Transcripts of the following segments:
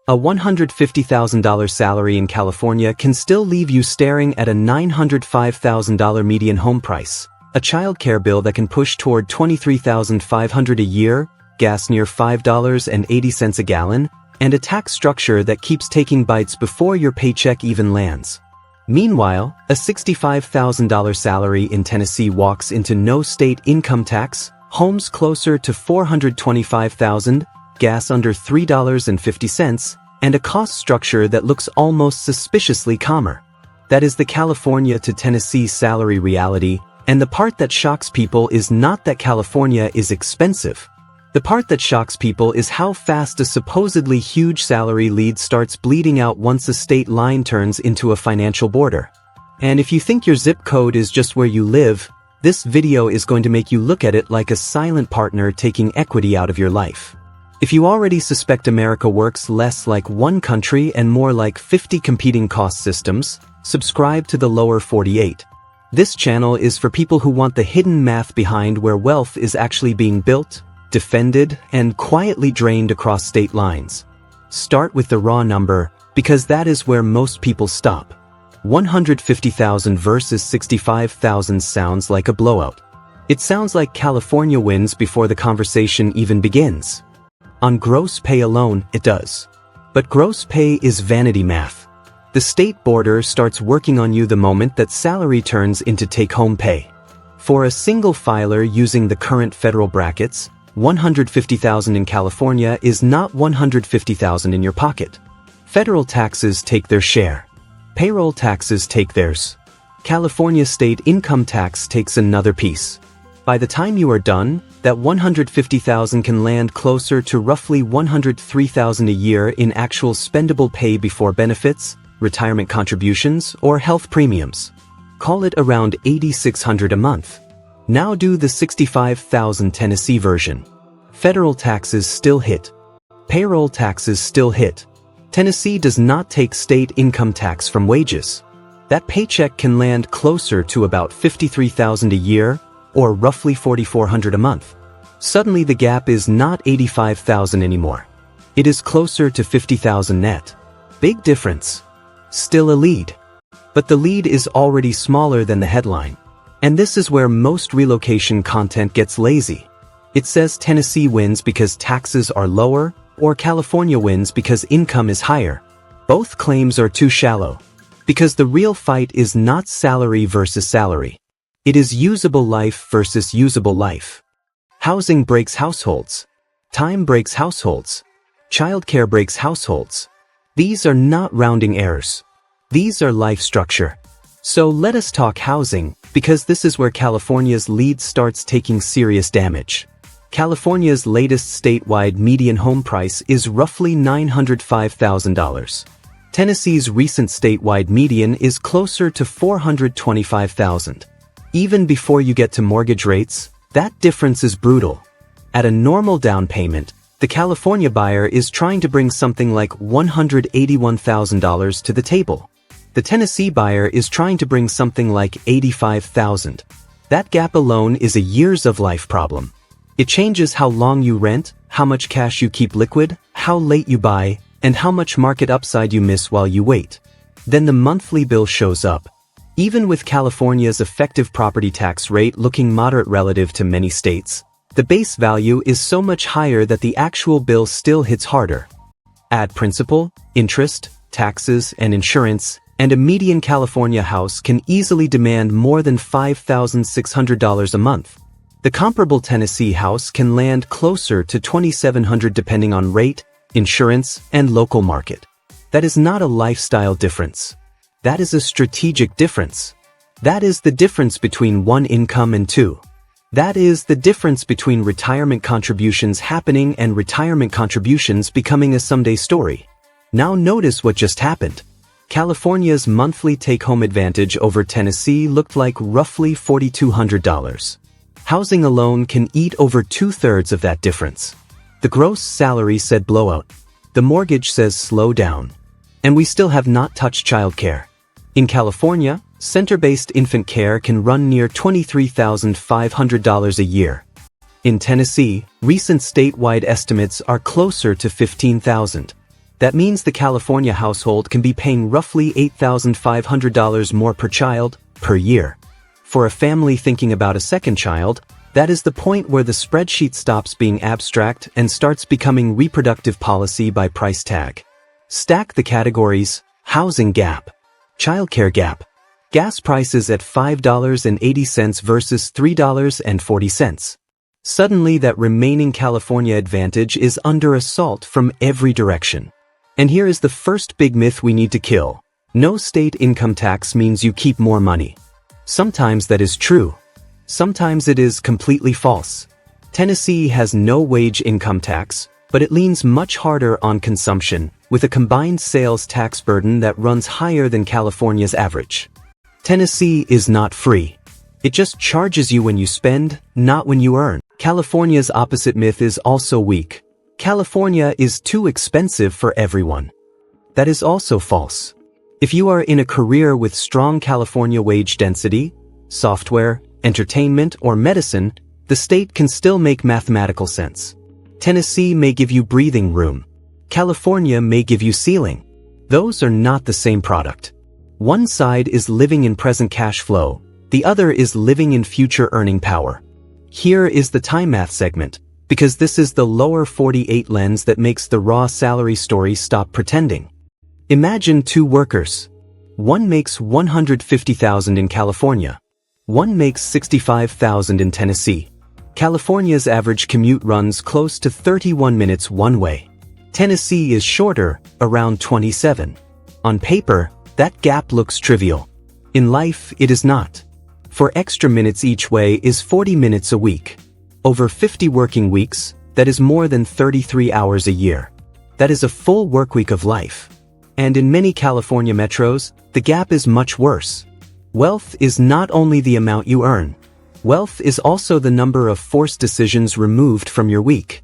A $150,000 salary in California can still leave you staring at a $905,000 median home price, a childcare bill that can push toward $23,500 a year, gas near $5.80 a gallon, and a tax structure that keeps taking bites before your paycheck even lands. Meanwhile, a $65,000 salary in Tennessee walks into no state income tax, homes closer to $425,000, gas under $3.50, and a cost structure that looks almost suspiciously calmer. That is the California to Tennessee salary reality, and the part that shocks people is not that California is expensive. The part that shocks people is how fast a supposedly huge salary lead starts bleeding out once a state line turns into a financial border. And if you think your zip code is just where you live, this video is going to make you look at it like a silent partner taking equity out of your life. If you already suspect America works less like one country and more like 50 competing cost systems, subscribe to the lower 48. This channel is for people who want the hidden math behind where wealth is actually being built, defended, and quietly drained across state lines. Start with the raw number, because that is where most people stop. 150,000 versus 65,000 sounds like a blowout. It sounds like California wins before the conversation even begins. On gross pay alone, it does. But gross pay is vanity math. The state border starts working on you the moment that salary turns into take-home pay. For a single filer using the current federal brackets, $150,000 in California is not $150,000 in your pocket. Federal taxes take their share. Payroll taxes take theirs. California state income tax takes another piece. By the time you are done, that $150,000 can land closer to roughly $103,000 a year in actual spendable pay before benefits, retirement contributions, or health premiums. Call it around $8,600 a month. Now do the $65,000 Tennessee version. Federal taxes still hit. Payroll taxes still hit. Tennessee does not take state income tax from wages. That paycheck can land closer to about $53,000 a year, or roughly $4,400 a month. Suddenly the gap is not $85,000 anymore. It is closer to $50,000 net. Big difference. Still a lead. But the lead is already smaller than the headline. And this is where most relocation content gets lazy. It says Tennessee wins because taxes are lower, or California wins because income is higher. Both claims are too shallow. Because the real fight is not salary versus salary. It is usable life versus usable life. Housing breaks households. Time breaks households. Childcare breaks households. These are not rounding errors. These are life structure. So let us talk housing, because this is where California's lead starts taking serious damage. California's latest statewide median home price is roughly $905,000. Tennessee's recent statewide median is closer to $425,000. Even before you get to mortgage rates, that difference is brutal. At a normal down payment, the California buyer is trying to bring something like $181,000 to the table. The Tennessee buyer is trying to bring something like $85,000. That gap alone is a years of life problem. It changes how long you rent, how much cash you keep liquid, how late you buy, and how much market upside you miss while you wait. Then the monthly bill shows up. Even with California's effective property tax rate looking moderate relative to many states, the base value is so much higher that the actual bill still hits harder. Add principal, interest, taxes, and insurance, and a median California house can easily demand more than $5,600 a month. The comparable Tennessee house can land closer to $2,700 depending on rate, insurance, and local market. That is not a lifestyle difference. That is a strategic difference. That is the difference between one income and two. That is the difference between retirement contributions happening and retirement contributions becoming a someday story. Now notice what just happened. California's monthly take-home advantage over Tennessee looked like roughly $4,200. Housing alone can eat over 2/3 of that difference. The gross salary said blowout. The mortgage says slow down. And we still have not touched childcare. In California, center-based infant care can run near $23,500 a year. In Tennessee, recent statewide estimates are closer to $15,000. That means the California household can be paying roughly $8,500 more per child, per year. For a family thinking about a second child, that is the point where the spreadsheet stops being abstract and starts becoming reproductive policy by price tag. Stack the categories: housing gap, childcare gap, gas prices at $5.80 versus $3.40. Suddenly that remaining California advantage is under assault from every direction. And here is the first big myth we need to kill. No state income tax means you keep more money. Sometimes that is true. Sometimes it is completely false. Tennessee has no wage income tax, but it leans much harder on consumption, with a combined sales tax burden that runs higher than California's average. Tennessee is not free. It just charges you when you spend, not when you earn. California's opposite myth is also weak. California is too expensive for everyone. That is also false. If you are in a career with strong California wage density, software, entertainment, or medicine, the state can still make mathematical sense. Tennessee may give you breathing room. California may give you ceiling. Those are not the same product. One side is living in present cash flow, the other is living in future earning power. Here is the time math segment, because this is the lower 48 lens that makes the raw salary story stop pretending. Imagine two workers. One makes $150,000 in California. One makes $65,000 in Tennessee. California's average commute runs close to 31 minutes one way. Tennessee is shorter, around 27. On paper, that gap looks trivial. In life, it is not. For extra minutes each way is 40 minutes a week. Over 50 working weeks, that is more than 33 hours a year. That is a full work week of life. And in many California metros, the gap is much worse. Wealth is not only the amount you earn. Wealth is also the number of forced decisions removed from your week.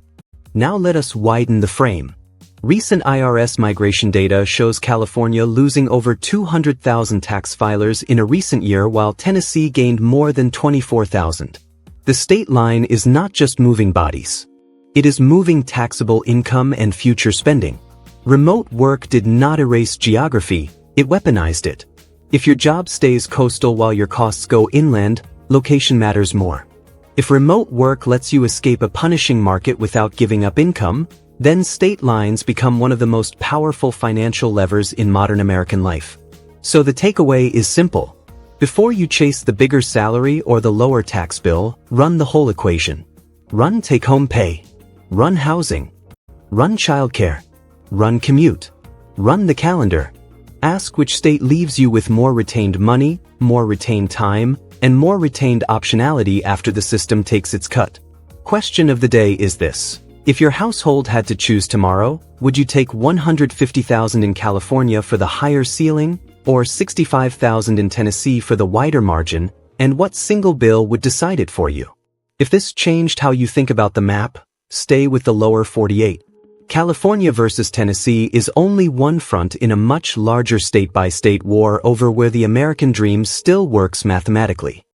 Now let us widen the frame. Recent IRS migration data shows California losing over 200,000 tax filers in a recent year while Tennessee gained more than 24,000. The state line is not just moving bodies. It is moving taxable income and future spending. Remote work did not erase geography, it weaponized it. If your job stays coastal while your costs go inland, location matters more. If remote work lets you escape a punishing market without giving up income, then state lines become one of the most powerful financial levers in modern American life. So the takeaway is simple. Before you chase the bigger salary or the lower tax bill, run the whole equation. Run take-home pay. Run housing. Run childcare. Run commute. Run the calendar. Ask which state leaves you with more retained money, more retained time, and more retained optionality after the system takes its cut. Question of the day is this. If your household had to choose tomorrow, would you take $150,000 in California for the higher ceiling, or $65,000 in Tennessee for the wider margin, and what single bill would decide it for you? If this changed how you think about the map, stay with the lower 48. California versus Tennessee is only one front in a much larger state-by-state war over where the American dream still works mathematically.